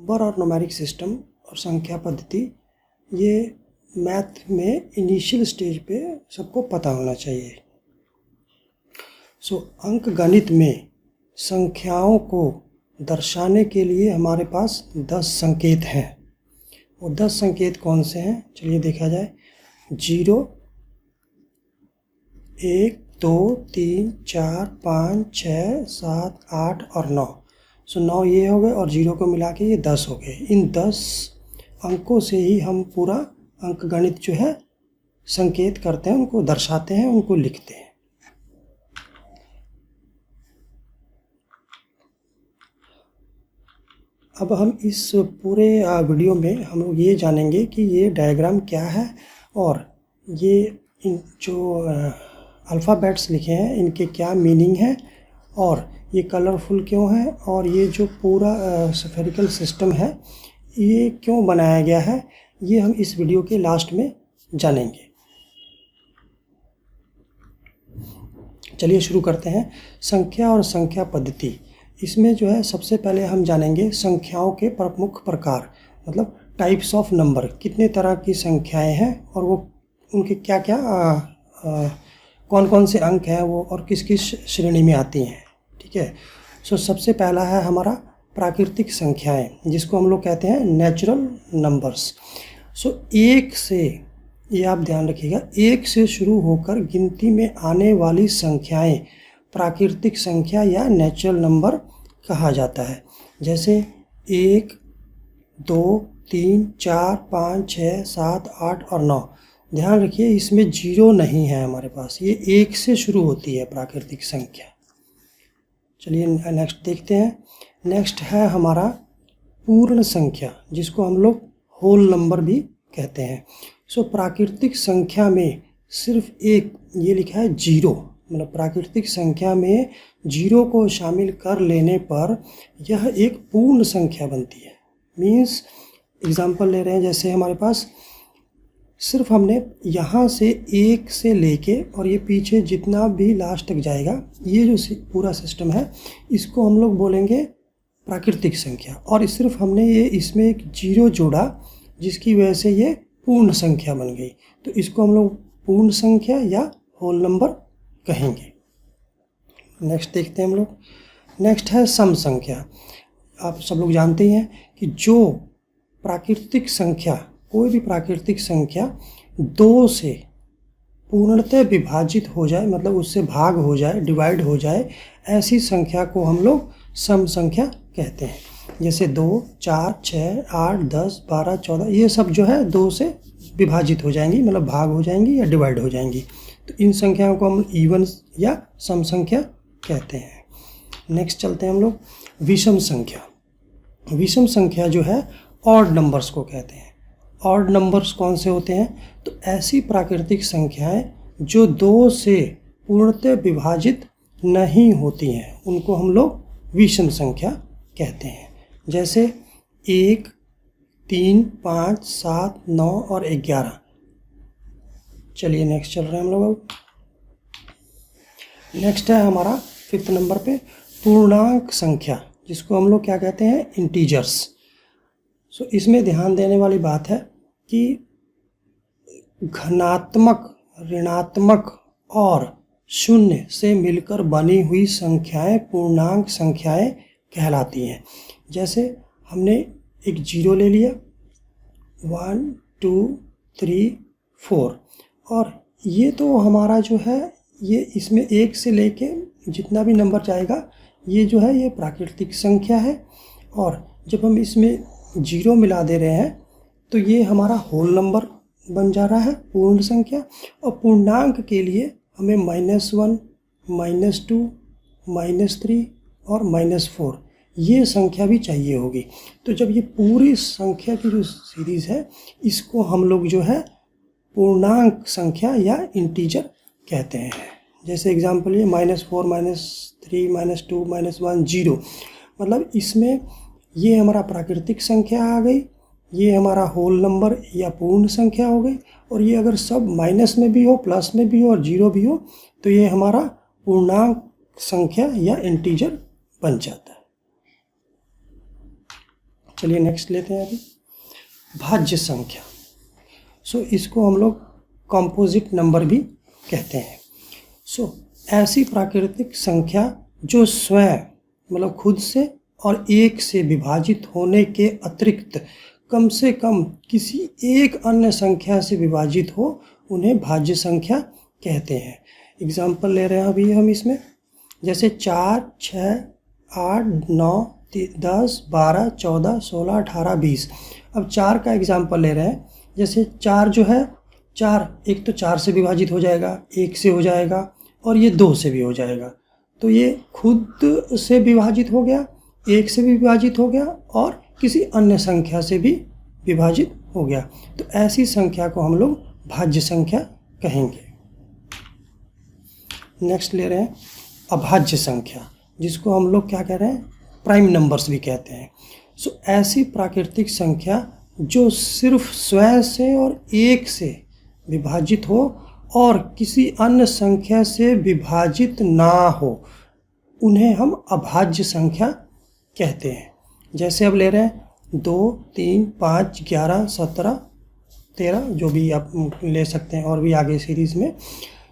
Number और numeric system और संख्या पद्धति ये मैथ में इनिशियल स्टेज पे सबको पता होना चाहिए। अंक गणित में संख्याओं को दर्शाने के लिए हमारे पास 10 संकेत हैं। वो 10 संकेत कौन से हैं, चलिए देखा जाए। 0, 1, 2, 3, 4, 5, 6, 7, 8 और 9। 9 ये हो गए और 0 को मिला के ये 10 हो गए। इन 10 अंकों से ही हम पूरा अंक गणित जो है संकेत करते हैं, उनको दर्शाते हैं, उनको लिखते हैं। अब हम इस पूरे वीडियो में हम लोग ये जानेंगे कि ये डायग्राम क्या है और ये इन जो अल्फ़ाबेट्स लिखे हैं इनके क्या मीनिंग है और ये कलरफुल क्यों है और ये जो पूरा स्फेरिकल सिस्टम है ये क्यों बनाया गया है, ये हम इस वीडियो के लास्ट में जानेंगे। चलिए शुरू करते हैं। संख्या और संख्या पद्धति, इसमें जो है सबसे पहले हम जानेंगे संख्याओं के प्रमुख प्रकार, मतलब टाइप्स ऑफ नंबर। कितने तरह की संख्याएं हैं और वो उनके क्या क्या कौन कौन से अंक हैं वो और किस किस श्रेणी में आती हैं। ठीक है। सबसे पहला है हमारा प्राकृतिक संख्याएं, जिसको हम लोग कहते हैं नेचुरल नंबर्स। एक से, ये आप ध्यान रखिएगा, 1 से शुरू होकर गिनती में आने वाली संख्याएं प्राकृतिक संख्या या नेचुरल नंबर कहा जाता है। जैसे 1, 2, 3, 4, 5, 6, 7, 8 और 9। ध्यान रखिए इसमें 0 नहीं है हमारे पास, ये 1 से शुरू होती है प्राकृतिक संख्या। चलिए नेक्स्ट देखते हैं। नेक्स्ट है हमारा पूर्ण संख्या, जिसको हम लोग होल नंबर भी कहते हैं। प्राकृतिक संख्या में सिर्फ एक, ये लिखा है 0, मतलब प्राकृतिक संख्या में 0 को शामिल कर लेने पर यह एक पूर्ण संख्या बनती है। मीन्स एग्जांपल ले रहे हैं, जैसे हमारे पास सिर्फ हमने यहाँ से 1 से लेके और ये पीछे जितना भी लास्ट तक जाएगा, ये जो पूरा सिस्टम है इसको हम लोग बोलेंगे प्राकृतिक संख्या। और सिर्फ हमने ये इसमें एक 0 जोड़ा जिसकी वजह से ये पूर्ण संख्या बन गई, तो इसको हम लोग पूर्ण संख्या या होल नंबर कहेंगे। नेक्स्ट देखते हैं हम लोग। नेक्स्ट है सम संख्या। आप सब लोग जानते हैं कि जो प्राकृतिक संख्या, कोई भी प्राकृतिक संख्या 2 से पूर्णतः विभाजित हो जाए, मतलब उससे भाग हो जाए, डिवाइड हो जाए, ऐसी संख्या को हम लोग सम संख्या कहते हैं। जैसे 2, 4, 6, 8, 10, 12, 14, ये सब जो है 2 से विभाजित हो जाएंगी, मतलब भाग हो जाएंगी या डिवाइड हो जाएंगी। तो इन संख्याओं को हम इवन या सम संख्या कहते हैं। नेक्स्ट चलते हैं हम लोग विषम संख्या। विषम संख्या जो है ऑड नंबर्स को कहते हैं। ऑड नंबर्स कौन से होते हैं, तो ऐसी प्राकृतिक संख्याएं जो 2 से पूर्णतः विभाजित नहीं होती हैं, उनको हम लोग विषम संख्या कहते हैं। जैसे 1, 3, 5, 7, 9 और 11। चलिए नेक्स्ट चल रहे हैं हम लोग। नेक्स्ट है हमारा 5th नंबर पे पूर्णांक संख्या, जिसको हम लोग क्या कहते हैं, इंटीजर्स। इसमें ध्यान देने वाली बात है कि धनात्मक, ऋणात्मक और शून्य से मिलकर बनी हुई संख्याएं पूर्णांक संख्याएं कहलाती हैं। जैसे हमने एक 0 ले लिया, 1, 2, 3, 4, और ये तो हमारा जो है ये इसमें 1 से लेके जितना भी नंबर जाएगा ये जो है ये प्राकृतिक संख्या है। और जब हम इसमें 0 मिला दे रहे हैं तो ये हमारा होल नंबर बन जा रहा है, पूर्ण संख्या। और पूर्णांक के लिए हमें -1, -2, -3 और -4 ये संख्या भी चाहिए होगी। तो जब ये पूरी संख्या की जो सीरीज़ है इसको हम लोग जो है पूर्णांक संख्या या इंटीजर कहते हैं। जैसे एग्जांपल ये -4, -3, -2, -1, 0, मतलब इसमें ये हमारा प्राकृतिक संख्या आ गई, ये हमारा होल नंबर या पूर्ण संख्या हो गई, और ये अगर सब माइनस में भी हो, प्लस में भी हो और 0 भी हो तो ये हमारा पूर्णांक संख्या या इंटीजर बन जाता है। चलिए नेक्स्ट लेते हैं अभी भाज्य संख्या। सो इसको हम लोग कॉम्पोजिट नंबर भी कहते हैं। सो ऐसी प्राकृतिक संख्या जो स्वयं मतलब खुद से और एक से विभाजित होने के अतिरिक्त कम से कम किसी एक अन्य संख्या से विभाजित हो, उन्हें भाज्य संख्या कहते हैं। एग्जाम्पल ले रहे हैं अभी हम इसमें, जैसे 4, 6, 8, 9, 10, 12, 14, 16, 18, 20। अब 4 का एग्जाम्पल ले रहे हैं। जैसे 4 जो है, 4 एक तो 4 से विभाजित हो जाएगा, 1 से हो जाएगा और ये 2 से भी हो जाएगा। तो ये खुद से विभाजित हो गया, 1 से भी विभाजित हो गया और किसी अन्य संख्या से भी विभाजित हो गया। तो ऐसी संख्या को हम लोग भाज्य संख्या कहेंगे। नेक्स्ट ले रहे हैं अभाज्य संख्या, जिसको हम लोग क्या कह रहे हैं, प्राइम नंबर्स भी कहते हैं। सो ऐसी प्राकृतिक संख्या जो सिर्फ स्वयं से और 1 से विभाजित हो और किसी अन्य संख्या से विभाजित ना हो, उन्हें हम अभाज्य संख्या कहते हैं। जैसे अब ले रहे हैं 2, 3, 5, 11, 17, 13, जो भी आप ले सकते हैं और भी आगे सीरीज़ में।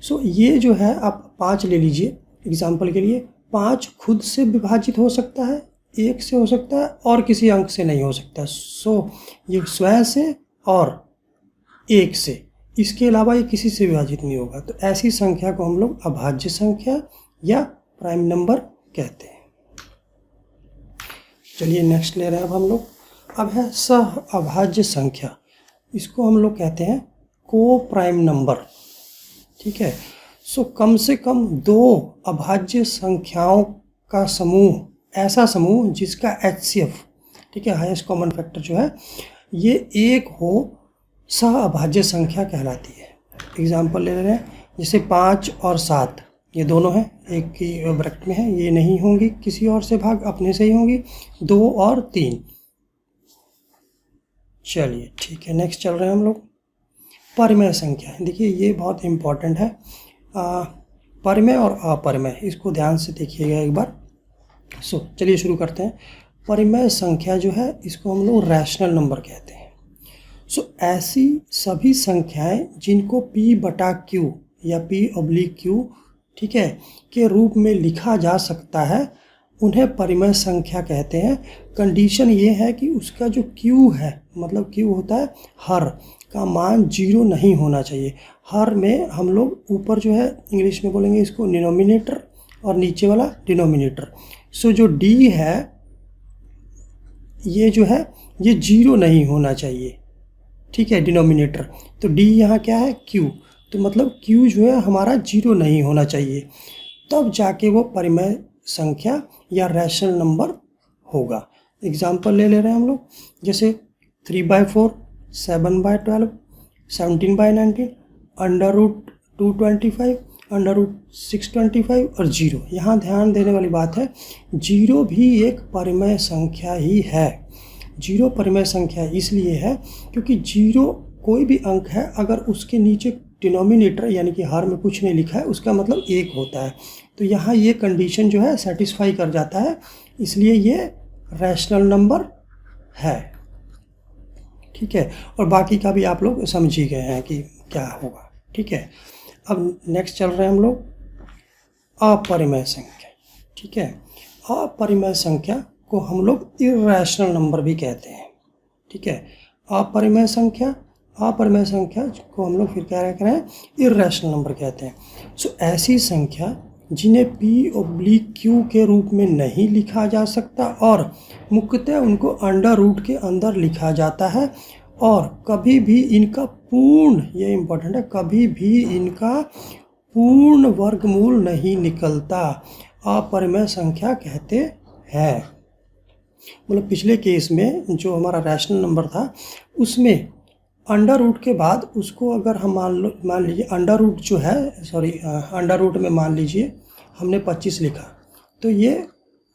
सो ये जो है आप 5 ले लीजिए एग्जाम्पल के लिए। 5 खुद से विभाजित हो सकता है, 1 से हो सकता है और किसी अंक से नहीं हो सकता। सो ये स्वयं से और 1 से, इसके अलावा ये किसी से विभाजित नहीं होगा। तो ऐसी संख्या को हम लोग अभाज्य संख्या या प्राइम नंबर कहते हैं। चलिए नेक्स्ट ले रहे हैं अब हम लोग। अब है सह अभाज्य संख्या, इसको हम लोग कहते हैं को प्राइम नंबर। ठीक है। सो कम से कम 2 अभाज्य संख्याओं का समूह, ऐसा समूह जिसका HCF, ठीक है, हाईएस्ट कॉमन फैक्टर जो है, ये 1 हो, सह अभाज्य संख्या कहलाती है। एग्जाम्पल ले रहे हैं, जैसे 5 और 7, ये दोनों हैं, एक की ब्रैकेट में है, ये नहीं होंगी किसी और से भाग, अपने से ही होंगी। 2 और 3। चलिए ठीक है, नेक्स्ट चल रहे हैं हम लोग परिमेय संख्या। देखिए ये बहुत इम्पॉर्टेंट है, परिमेय और अपरिमेय, इसको ध्यान से देखिएगा एक बार। सो चलिए शुरू करते हैं। परिमेय संख्या जो है, इसको हम लोग रैशनल नंबर कहते हैं। सो ऐसी सभी संख्याएं जिनको P/Q या P/Q, ठीक है, के रूप में लिखा जा सकता है, उन्हें परिमेय संख्या कहते हैं। कंडीशन ये है कि उसका जो Q है, मतलब Q होता है हर, का मान 0 नहीं होना चाहिए। हर में हम लोग ऊपर जो है इंग्लिश में बोलेंगे इसको डिनोमिनेटर और नीचे वाला डिनोमिनेटर। सो जो D है, ये जो है ये 0 नहीं होना चाहिए, ठीक है, डिनोमिनेटर। तो D यहाँ क्या है, Q, तो मतलब Q जो है हमारा 0 नहीं होना चाहिए, तब जाके वो परिमेय संख्या या रैशनल नंबर होगा। एग्जाम्पल ले रहे हैं हम लोग, जैसे 3/4, 7/12, 17/19, √225, √625 और 0। यहाँ ध्यान देने वाली बात है, 0 भी एक परिमेय संख्या ही है। 0 परिमेय संख्या इसलिए है क्योंकि 0 कोई भी अंक है, अगर उसके नीचे डिनोमिनेटर यानी कि हर में कुछ नहीं लिखा है, उसका मतलब 1 होता है। तो यहाँ ये कंडीशन जो है सेटिस्फाई कर जाता है, इसलिए ये रैशनल नंबर है। ठीक है, और बाकी का भी आप लोग समझ ही गए हैं कि क्या होगा। ठीक है, अब नेक्स्ट चल रहे हैं हम लोग अपरिमेय संख्या। ठीक है, अपरिमेय संख्या को हम लोग इर्रेशनल नंबर भी कहते हैं। ठीक है, अपरिमेय संख्या को हम लोग फिर क्या कह रहे हैं, इर्रेशनल नंबर कहते हैं। सो ऐसी संख्या जिन्हें P/Q के रूप में नहीं लिखा जा सकता और मुख्यतः उनको अंडर रूट के अंदर लिखा जाता है और कभी भी इनका पूर्ण, ये इम्पोर्टेंट है, कभी भी इनका पूर्ण वर्गमूल नहीं निकलता, अपरिमेय संख्या कहते हैं। मतलब पिछले केस में जो हमारा रैशनल नंबर था, उसमें अंडर रूट के बाद उसको अगर हम मान लीजिए अंडर रूट जो है, अंडर रूट में मान लीजिए हमने 25 लिखा, तो ये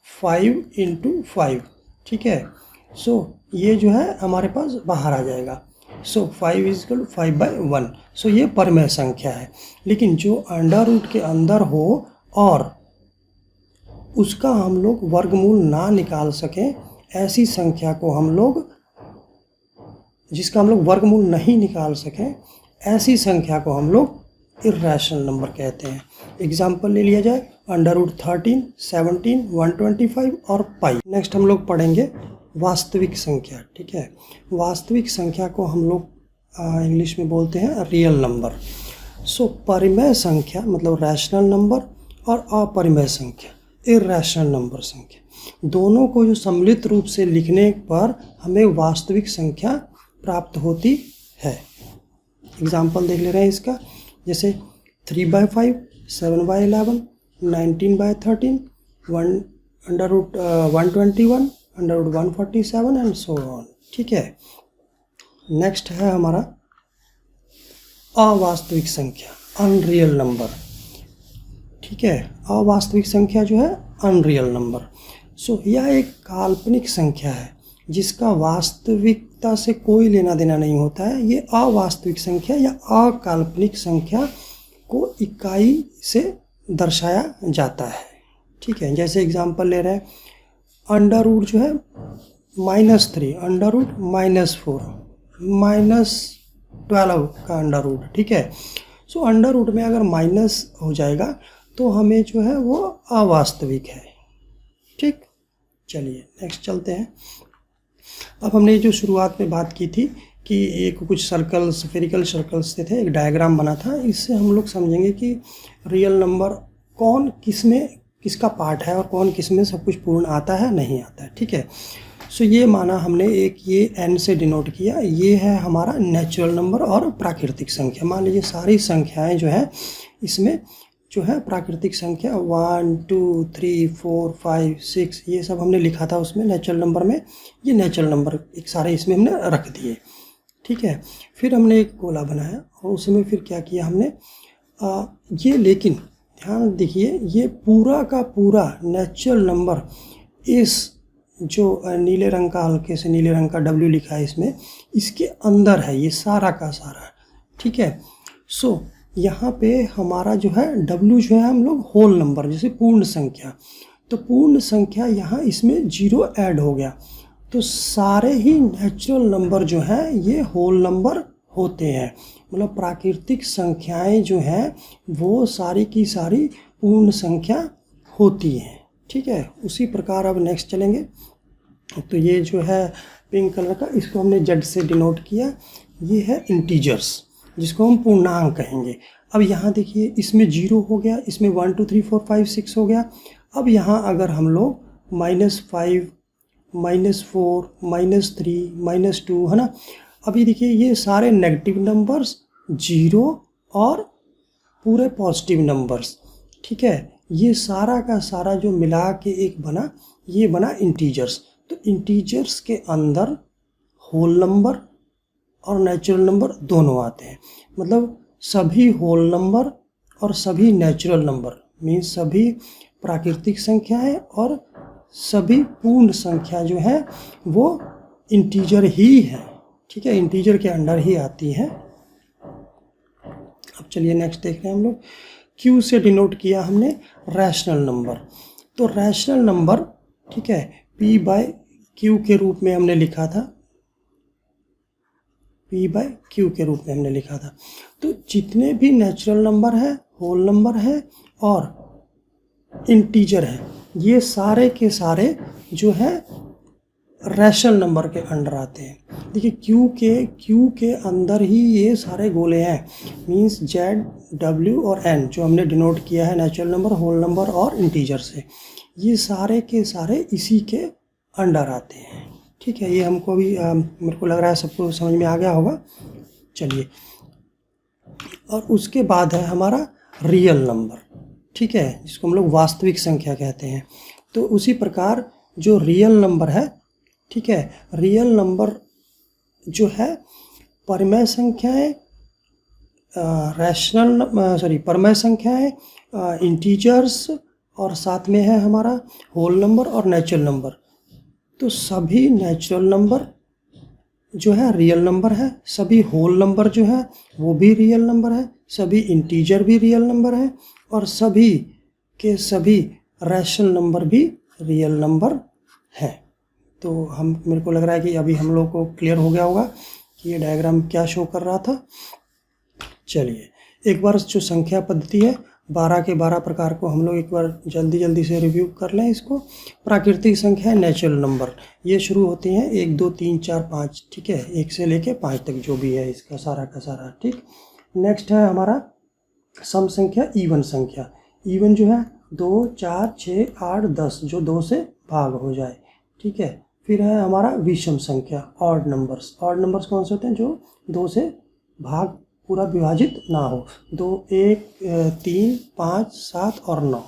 5 × 5, ठीक है। सो ये जो है हमारे पास बाहर आ जाएगा। सो 5 = 5/1। सो ये परिमेय संख्या है। लेकिन जो अंडर रूट के अंदर हो और उसका हम लोग वर्गमूल ना निकाल सकें, ऐसी संख्या को हम लोग, जिसका हम लोग वर्गमूल नहीं निकाल सकें, ऐसी संख्या को हम लोग इर्रेशनल नंबर कहते हैं। एग्जाम्पल ले लिया जाए √13, 17, 125 और पाई। नेक्स्ट हम लोग पढ़ेंगे वास्तविक संख्या। ठीक है, वास्तविक संख्या को हम लोग इंग्लिश में बोलते हैं रियल नंबर। सो परिमेय संख्या मतलब रैशनल नंबर और अपरिमेय संख्या इर्रेशनल नंबर संख्या, दोनों को जो सम्मिलित रूप से लिखने पर हमें वास्तविक संख्या प्राप्त होती है। एग्जाम्पल देख ले रहे हैं इसका, जैसे 3/5, 7/11, 19/13, 1/121, √147 एंड सो ऑन। ठीक है, नेक्स्ट है हमारा अवास्तविक संख्या, अनरियल नंबर। ठीक है, अवास्तविक संख्या जो है अनरियल नंबर। सो यह एक काल्पनिक संख्या है जिसका वास्तविकता से कोई लेना देना नहीं होता है। ये अवास्तविक संख्या या अकाल्पनिक संख्या को इकाई से दर्शाया जाता है। ठीक है, जैसे एग्जांपल ले रहे हैं, अंडर रूट जो है -3, अंडर रूट -4, -12 का अंडर रूट। ठीक है, सो अंडर रूट में अगर माइनस हो जाएगा तो हमें जो है वो अवास्तविक है। ठीक, चलिए नेक्स्ट चलते हैं। अब हमने जो शुरुआत में बात की थी कि एक कुछ सर्कल, स्फेरिकल सर्कल्स से थे, एक डायग्राम बना था, इससे हम लोग समझेंगे कि रियल नंबर कौन किस में किसका पार्ट है और कौन किस में सब कुछ पूर्ण आता है नहीं आता है। ठीक है, सो ये माना हमने एक ये n से डिनोट किया, ये है हमारा नेचुरल नंबर और प्राकृतिक संख्या। मान लीजिए सारी संख्याएं जो है इसमें जो है प्राकृतिक संख्या 1, 2, 3, 4, 5, 6 ये सब हमने लिखा था उसमें नेचुरल नंबर में, ये नेचुरल नंबर एक सारे इसमें हमने रख दिए। ठीक है, फिर हमने एक गोला बनाया और उसमें फिर क्या किया हमने ये, लेकिन ध्यान देखिए ये पूरा का पूरा नेचुरल नंबर इस जो नीले रंग का, हल्के से नीले रंग का W लिखा है इसमें, इसके अंदर है ये सारा का सारा। ठीक है, सो यहाँ पे हमारा जो है W जो है हम लोग होल नंबर, जैसे पूर्ण संख्या, तो पूर्ण संख्या यहाँ इसमें 0 ऐड हो गया, तो सारे ही नेचुरल नंबर जो हैं ये होल नंबर होते हैं। मतलब प्राकृतिक संख्याएं जो हैं वो सारी की सारी पूर्ण संख्या होती हैं। ठीक है, उसी प्रकार अब नेक्स्ट चलेंगे। तो ये जो है पिंक कलर का, इसको हमने Z से डिनोट किया, ये है इंटीजर्स जिसको हम पूर्णांक कहेंगे। अब यहाँ देखिए इसमें 0 हो गया, इसमें 1, 2, 3, 4, 5, 6 हो गया। अब यहाँ अगर हम लोग -5, -4, -3, -2 है ना, अभी देखिए ये सारे नेगेटिव नंबर्स, 0 और पूरे पॉजिटिव नंबर्स। ठीक है, ये सारा का सारा जो मिला के एक बना, ये बना इंटीजर्स। तो इंटीजर्स के अंदर होल नंबर और नेचुरल नंबर दोनों आते हैं। मतलब सभी होल नंबर और सभी नेचुरल नंबर मीन्स सभी प्राकृतिक संख्याएं और सभी पूर्ण संख्या जो है वो इंटीजर ही है। ठीक है, इंटीजर के अंडर ही आती है। अब चलिए नेक्स्ट देख रहे हैं हम लोग, Q से डिनोट किया हमने रैशनल नंबर। तो रैशनल नंबर, ठीक है, P/Q के रूप में हमने लिखा था, P/Q के रूप में हमने लिखा था। तो जितने भी नेचुरल नंबर है, होल नंबर है और इंटीजर है, ये सारे के सारे जो है रैशनल नंबर के अंडर आते हैं। देखिए Q के अंदर ही ये सारे गोले हैं, मीन्स Z, W और N जो हमने डिनोट किया है नेचुरल नंबर, होल नंबर और इंटीजर से, ये सारे के सारे इसी के अंडर आते हैं। ठीक है, ये हमको भी मेरे को लग रहा है सबको समझ में आ गया होगा। चलिए, और उसके बाद है हमारा रियल नंबर। ठीक है, जिसको हम लोग वास्तविक संख्या कहते हैं। तो उसी प्रकार जो रियल नंबर है, ठीक है, रियल नंबर जो है परिमेय संख्याएं, परिमेय संख्याएं, इंटीजर्स और साथ में है हमारा होल नंबर और नेचुरल नंबर। तो सभी नेचुरल नंबर जो है रियल नंबर है, सभी होल नंबर जो है वो भी रियल नंबर है, सभी इंटीजर भी रियल नंबर है और सभी के सभी रैशनल नंबर भी रियल नंबर है। तो मेरे को लग रहा है कि अभी हम लोग को क्लियर हो गया होगा कि ये डायग्राम क्या शो कर रहा था। चलिए एक बार जो संख्या पद्धति है 12 के 12 प्रकार को हम लोग एक बार जल्दी से रिव्यू कर लें इसको। प्राकृतिक संख्या है नेचुरल नंबर, ये शुरू होती हैं 1 2 3 4 5, ठीक है, 1 से लेके 5 तक जो भी है इसका सारा का सारा, ठीक। नेक्स्ट है हमारा सम संख्या, इवन संख्या। इवन जो है 2 4 6 8 10 जो 2 से भाग हो जाए, ठीक है। फिर है हमारा विषम संख्या, ऑड नंबर्स। ऑड नंबर्स कौन से होते हैं? जो 2 से भाग पूरा विभाजित ना हो, 2 1 3 5 7 और 9,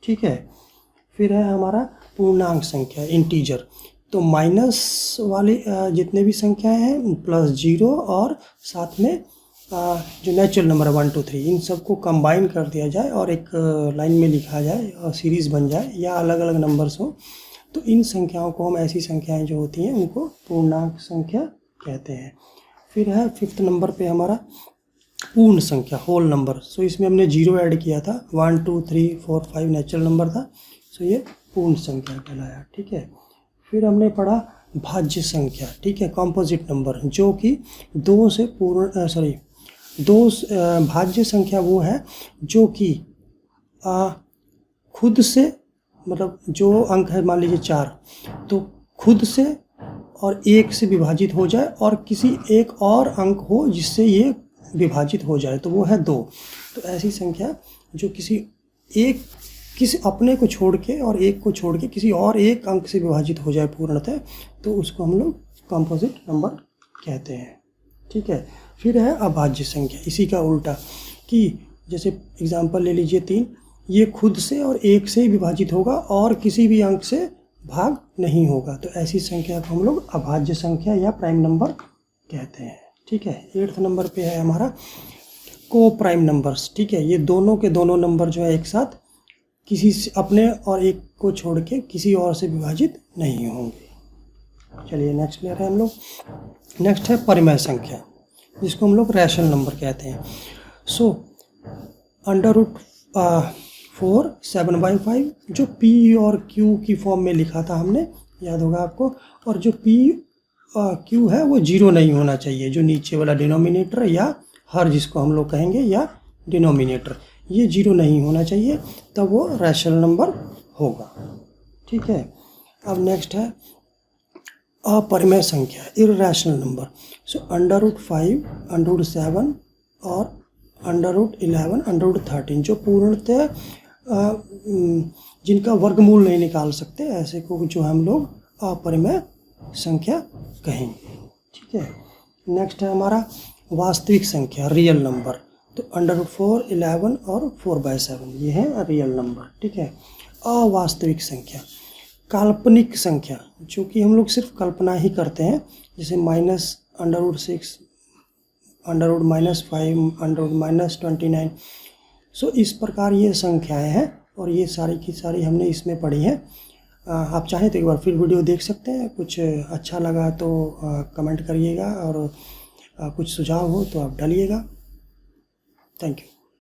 ठीक है। फिर है हमारा पूर्णांक संख्या, इंटीजर। तो माइनस वाली जितने भी संख्याएं हैं प्लस 0 और साथ में जो नेचुरल नंबर 1 2 3 इन सबको कंबाइन कर दिया जाए और एक लाइन में लिखा जाए और सीरीज़ बन जाए या अलग अलग नंबर्स हो, तो इन संख्याओं को हम, ऐसी संख्याएं जो होती हैं उनको पूर्णांक संख्या कहते हैं। फिर है 5th नंबर पे हमारा पूर्ण संख्या, होल नंबर। सो इसमें हमने 0 ऐड किया था, 1 2 3 4 5 नेचुरल नंबर था, सो ये पूर्ण संख्या कहलाया, ठीक है। फिर हमने पढ़ा भाज्य संख्या, ठीक है, कॉम्पोजिट नंबर, जो कि 2 से भाज्य संख्या वो है जो कि खुद से, मतलब जो अंक है मान लीजिए 4, तो खुद से और 1 से विभाजित हो जाए और किसी एक और अंक हो जिससे ये विभाजित हो जाए, तो वो है 2। तो ऐसी संख्या जो किसी अपने को छोड़ के और एक को छोड़ के किसी और एक अंक से विभाजित हो जाए पूर्णतः, तो उसको हम लोग कॉम्पोजिट नंबर कहते हैं, ठीक है। फिर है अभाज्य संख्या, इसी का उल्टा, कि जैसे एग्जांपल ले लीजिए 3, ये खुद से और 1 से ही विभाजित होगा और किसी भी अंक से भाग नहीं होगा, तो ऐसी संख्या को हम लोग अभाज्य संख्या या प्राइम नंबर कहते हैं, ठीक है। 8th नंबर पे है हमारा को प्राइम नंबर्स, ठीक है। ये दोनों के दोनों नंबर जो है एक साथ किसी से, अपने और एक को छोड़ के किसी और से विभाजित नहीं होंगे। चलिए नेक्स्ट ले रहे हैं हम लोग। नेक्स्ट है परिमेय संख्या, जिसको हम लोग रैशनल नंबर कहते हैं। सो √4 7/5 जो P और Q की फॉर्म में लिखा था हमने, याद होगा आपको, और जो P Q है वो 0 नहीं होना चाहिए, जो नीचे वाला डिनोमिनेटर या हर जिसको हम लोग कहेंगे या डिनोमिनेटर, ये 0 नहीं होना चाहिए, तब वो रैशनल नंबर होगा, ठीक है। अब नेक्स्ट है अपरिमेय संख्या, इर्रेशनल नंबर। सो √5 √7 और √11 √13 जो पूर्णतः जिनका वर्गमूल नहीं निकाल सकते, ऐसे को जो हम लोग अपरिमेय संख्या कहेंगे, ठीक है। नेक्स्ट है हमारा वास्तविक संख्या, रियल नंबर। तो √4 11 और 4/7 ये है रियल नंबर, ठीक है। अवास्तविक संख्या, काल्पनिक संख्या, जो कि हम लोग सिर्फ कल्पना ही करते हैं, जैसे -√6 √-5 √-29। सो इस प्रकार ये संख्याएं हैं और ये सारी की सारी हमने इसमें पढ़ी हैं। आप चाहें तो एक बार फिर वीडियो देख सकते हैं, कुछ अच्छा लगा तो कमेंट करिएगा और कुछ सुझाव हो तो आप डालिएगा। Thank you.